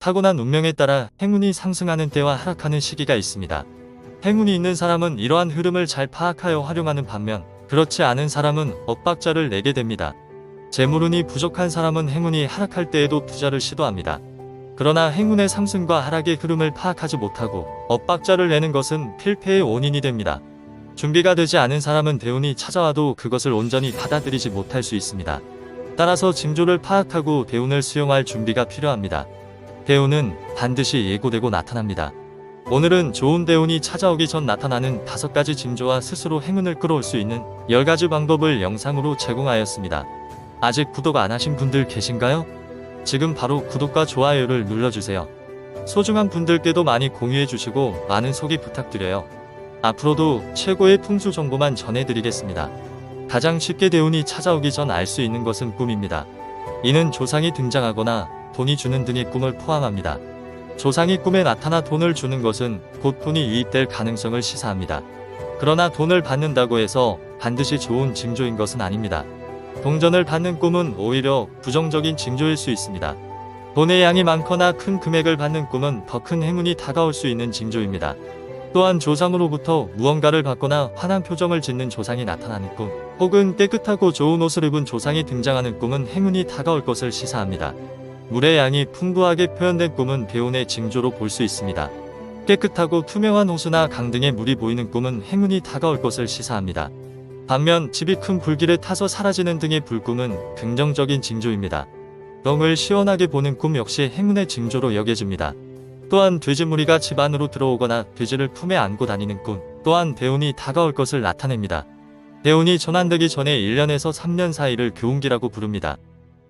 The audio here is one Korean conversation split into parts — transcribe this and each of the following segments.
타고난 운명에 따라 행운이 상승하는 때와 하락하는 시기가 있습니다. 행운이 있는 사람은 이러한 흐름을 잘 파악하여 활용하는 반면 그렇지 않은 사람은 엇박자를 내게 됩니다. 재물운이 부족한 사람은 행운이 하락할 때에도 투자를 시도합니다. 그러나 행운의 상승과 하락의 흐름을 파악하지 못하고 엇박자를 내는 것은 필패의 원인이 됩니다. 준비가 되지 않은 사람은 대운이 찾아와도 그것을 온전히 받아들이지 못할 수 있습니다. 따라서 징조를 파악하고 대운을 수용할 준비가 필요합니다. 대운은 반드시 예고되고 나타납니다. 오늘은 좋은 대운이 찾아오기 전 나타나는 5가지 징조와 스스로 행운을 끌어올 수 있는 10가지 방법을 영상으로 제공하였습니다. 아직 구독 안 하신 분들 계신가요? 지금 바로 구독과 좋아요를 눌러주세요. 소중한 분들께도 많이 공유해주시고 많은 소개 부탁드려요. 앞으로도 최고의 풍수 정보만 전해드리겠습니다. 가장 쉽게 대운이 찾아오기 전 알 수 있는 것은 꿈입니다. 이는 조상이 등장하거나 돈이 주는 등의 꿈을 포함합니다. 조상이 꿈에 나타나 돈을 주는 것은 곧 돈이 유입될 가능성을 시사합니다. 그러나 돈을 받는다고 해서 반드시 좋은 징조인 것은 아닙니다. 동전을 받는 꿈은 오히려 부정적인 징조일 수 있습니다. 돈의 양이 많거나 큰 금액을 받는 꿈은 더 큰 행운이 다가올 수 있는 징조입니다. 또한 조상으로부터 무언가를 받거나 환한 표정을 짓는 조상이 나타나는 꿈, 혹은 깨끗하고 좋은 옷을 입은 조상이 등장하는 꿈은 행운이 다가올 것을 시사합니다. 물의 양이 풍부하게 표현된 꿈은 대운의 징조로 볼 수 있습니다. 깨끗하고 투명한 호수나 강 등의 물이 보이는 꿈은 행운이 다가올 것을 시사합니다. 반면 집이 큰 불길에 타서 사라지는 등의 불꿈은 긍정적인 징조입니다. 똥을 시원하게 보는 꿈 역시 행운의 징조로 여겨집니다. 또한 돼지무리가 집 안으로 들어오거나 돼지를 품에 안고 다니는 꿈 또한 대운이 다가올 것을 나타냅니다. 대운이 전환되기 전에 1년에서 3년 사이를 교운기라고 부릅니다.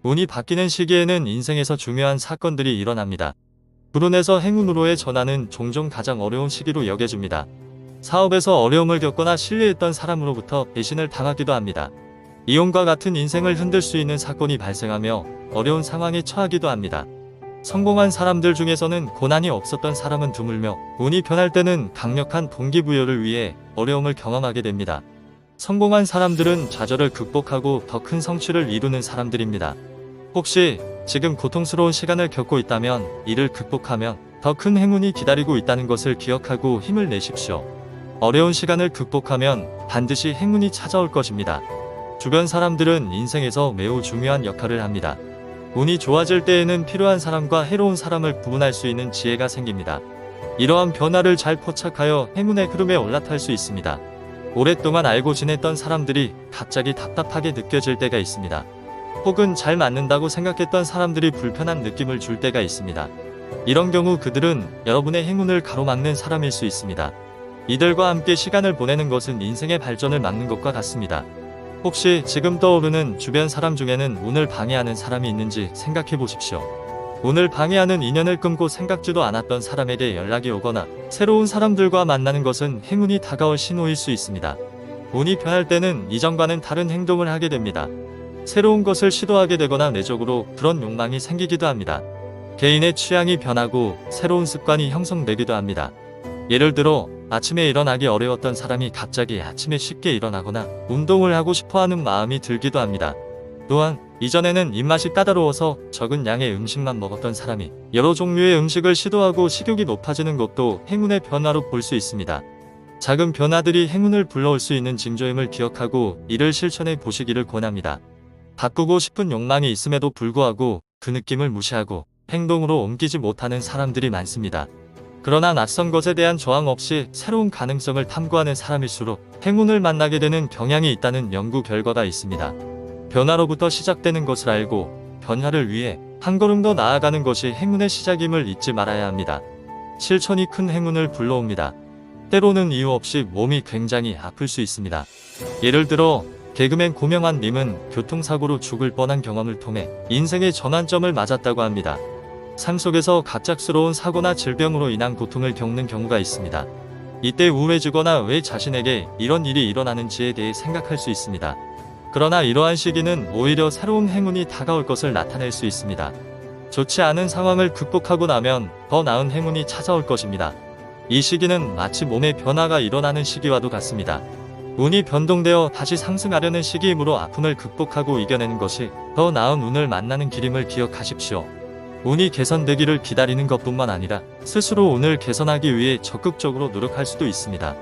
운이 바뀌는 시기에는 인생에서 중요한 사건들이 일어납니다. 불운에서 행운으로의 전환은 종종 가장 어려운 시기로 여겨집니다. 사업에서 어려움을 겪거나 신뢰했던 사람으로부터 배신을 당하기도 합니다. 이혼과 같은 인생을 흔들 수 있는 사건이 발생하며 어려운 상황에 처하기도 합니다. 성공한 사람들 중에서는 고난이 없었던 사람은 드물며 운이 변할 때는 강력한 동기부여를 위해 어려움을 경험하게 됩니다. 성공한 사람들은 좌절을 극복하고 더 큰 성취를 이루는 사람들입니다. 혹시 지금 고통스러운 시간을 겪고 있다면 이를 극복하면 더 큰 행운이 기다리고 있다는 것을 기억하고 힘을 내십시오. 어려운 시간을 극복하면 반드시 행운이 찾아올 것입니다. 주변 사람들은 인생에서 매우 중요한 역할을 합니다. 운이 좋아질 때에는 필요한 사람과 해로운 사람을 구분할 수 있는 지혜가 생깁니다. 이러한 변화를 잘 포착하여 행운의 흐름에 올라탈 수 있습니다. 오랫동안 알고 지냈던 사람들이 갑자기 답답하게 느껴질 때가 있습니다. 혹은 잘 맞는다고 생각했던 사람들이 불편한 느낌을 줄 때가 있습니다. 이런 경우 그들은 여러분의 행운을 가로막는 사람일 수 있습니다. 이들과 함께 시간을 보내는 것은 인생의 발전을 막는 것과 같습니다. 혹시 지금 떠오르는 주변 사람 중에는 운을 방해하는 사람이 있는지 생각해 보십시오. 운을 방해하는 인연을 끊고 생각지도 않았던 사람에게 연락이 오거나 새로운 사람들과 만나는 것은 행운이 다가올 신호일 수 있습니다. 운이 변할 때는 이전과는 다른 행동을 하게 됩니다. 새로운 것을 시도하게 되거나 내적으로 그런 욕망이 생기기도 합니다. 개인의 취향이 변하고 새로운 습관이 형성되기도 합니다. 예를 들어 아침에 일어나기 어려웠던 사람이 갑자기 아침에 쉽게 일어나거나 운동을 하고 싶어하는 마음이 들기도 합니다. 또한 이전에는 입맛이 까다로워서 적은 양의 음식만 먹었던 사람이 여러 종류의 음식을 시도하고 식욕이 높아지는 것도 행운의 변화로 볼 수 있습니다. 작은 변화들이 행운을 불러올 수 있는 징조임을 기억하고 이를 실천해 보시기를 권합니다. 바꾸고 싶은 욕망이 있음에도 불구하고 그 느낌을 무시하고 행동으로 옮기지 못하는 사람들이 많습니다. 그러나 낯선 것에 대한 저항 없이 새로운 가능성을 탐구하는 사람일수록 행운을 만나게 되는 경향이 있다는 연구 결과가 있습니다. 변화로부터 시작되는 것을 알고 변화를 위해 한 걸음 더 나아가는 것이 행운의 시작임을 잊지 말아야 합니다. 실천이 큰 행운을 불러옵니다. 때로는 이유 없이 몸이 굉장히 아플 수 있습니다. 예를 들어 개그맨 고명환 님은 교통사고로 죽을 뻔한 경험을 통해 인생의 전환점을 맞았다고 합니다. 삶 속에서 갑작스러운 사고나 질병으로 인한 고통을 겪는 경우가 있습니다. 이때 우울해지거나 왜 자신에게 이런 일이 일어나는지에 대해 생각할 수 있습니다. 그러나 이러한 시기는 오히려 새로운 행운이 다가올 것을 나타낼 수 있습니다. 좋지 않은 상황을 극복하고 나면 더 나은 행운이 찾아올 것입니다. 이 시기는 마치 몸의 변화가 일어나는 시기와도 같습니다. 운이 변동되어 다시 상승하려는 시기이므로 아픔을 극복하고 이겨내는 것이 더 나은 운을 만나는 길임을 기억하십시오. 운이 개선되기를 기다리는 것뿐만 아니라 스스로 운을 개선하기 위해 적극적으로 노력할 수도 있습니다.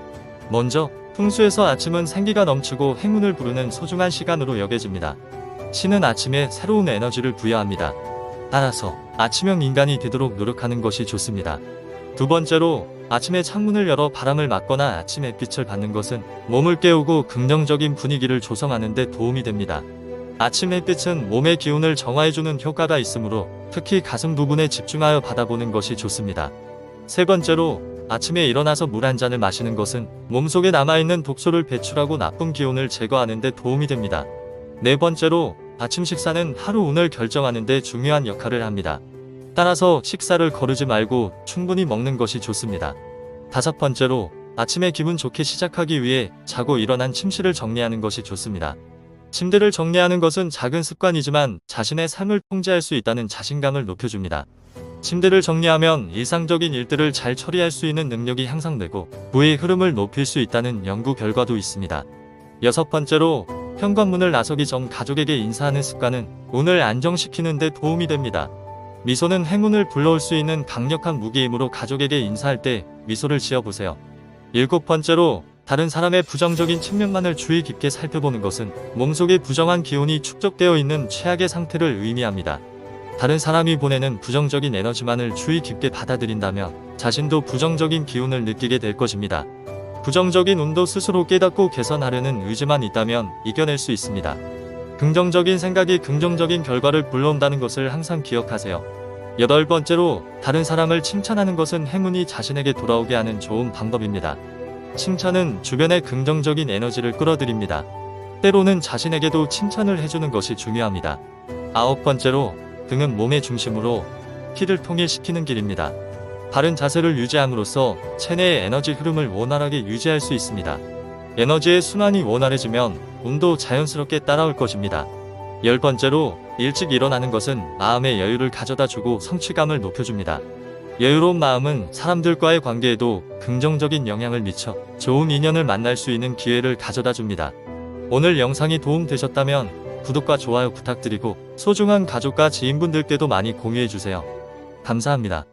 먼저 풍수에서 아침은 생기가 넘치고 행운을 부르는 소중한 시간으로 여겨집니다. 신은 아침에 새로운 에너지를 부여합니다. 따라서 아침형 인간이 되도록 노력하는 것이 좋습니다. 두 번째로 아침에 창문을 열어 바람을 맞거나 아침 햇빛을 받는 것은 몸을 깨우고 긍정적인 분위기를 조성하는 데 도움이 됩니다. 아침 햇빛은 몸의 기운을 정화해주는 효과가 있으므로 특히 가슴 부분에 집중하여 받아보는 것이 좋습니다. 세 번째로 아침에 일어나서 물 한 잔을 마시는 것은 몸속에 남아있는 독소를 배출하고 나쁜 기운을 제거하는 데 도움이 됩니다. 네 번째로 아침 식사는 하루 운을 결정하는 데 중요한 역할을 합니다. 따라서 식사를 거르지 말고 충분히 먹는 것이 좋습니다. 다섯 번째로 아침에 기분 좋게 시작하기 위해 자고 일어난 침실을 정리하는 것이 좋습니다. 침대를 정리하는 것은 작은 습관이지만 자신의 삶을 통제할 수 있다는 자신감을 높여줍니다. 침대를 정리하면 일상적인 일들을 잘 처리할 수 있는 능력이 향상되고 부의 흐름을 높일 수 있다는 연구 결과도 있습니다. 여섯 번째로 현관문을 나서기 전 가족에게 인사하는 습관은 운을 안정시키는 데 도움이 됩니다. 미소는 행운을 불러올 수 있는 강력한 무기이므로 가족에게 인사할 때 미소를 지어보세요. 일곱 번째로 다른 사람의 부정적인 측면만을 주의 깊게 살펴보는 것은 몸속에 부정한 기운이 축적되어 있는 최악의 상태를 의미합니다. 다른 사람이 보내는 부정적인 에너지만을 주의 깊게 받아들인다면 자신도 부정적인 기운을 느끼게 될 것입니다. 부정적인 운도 스스로 깨닫고 개선하려는 의지만 있다면 이겨낼 수 있습니다. 긍정적인 생각이 긍정적인 결과를 불러온다는 것을 항상 기억하세요. 여덟 번째로 다른 사람을 칭찬하는 것은 행운이 자신에게 돌아오게 하는 좋은 방법입니다. 칭찬은 주변의 긍정적인 에너지를 끌어들입니다. 때로는 자신에게도 칭찬을 해주는 것이 중요합니다. 아홉 번째로 등은 몸의 중심으로 피를 통일시키는 길입니다. 바른 자세를 유지함으로써 체내의 에너지 흐름을 원활하게 유지할 수 있습니다. 에너지의 순환이 원활해지면 운도 자연스럽게 따라올 것입니다. 열 번째로 일찍 일어나는 것은 마음의 여유를 가져다주고 성취감을 높여줍니다. 여유로운 마음은 사람들과의 관계에도 긍정적인 영향을 미쳐 좋은 인연을 만날 수 있는 기회를 가져다줍니다. 오늘 영상이 도움되셨다면 구독과 좋아요 부탁드리고 소중한 가족과 지인분들께도 많이 공유해주세요. 감사합니다.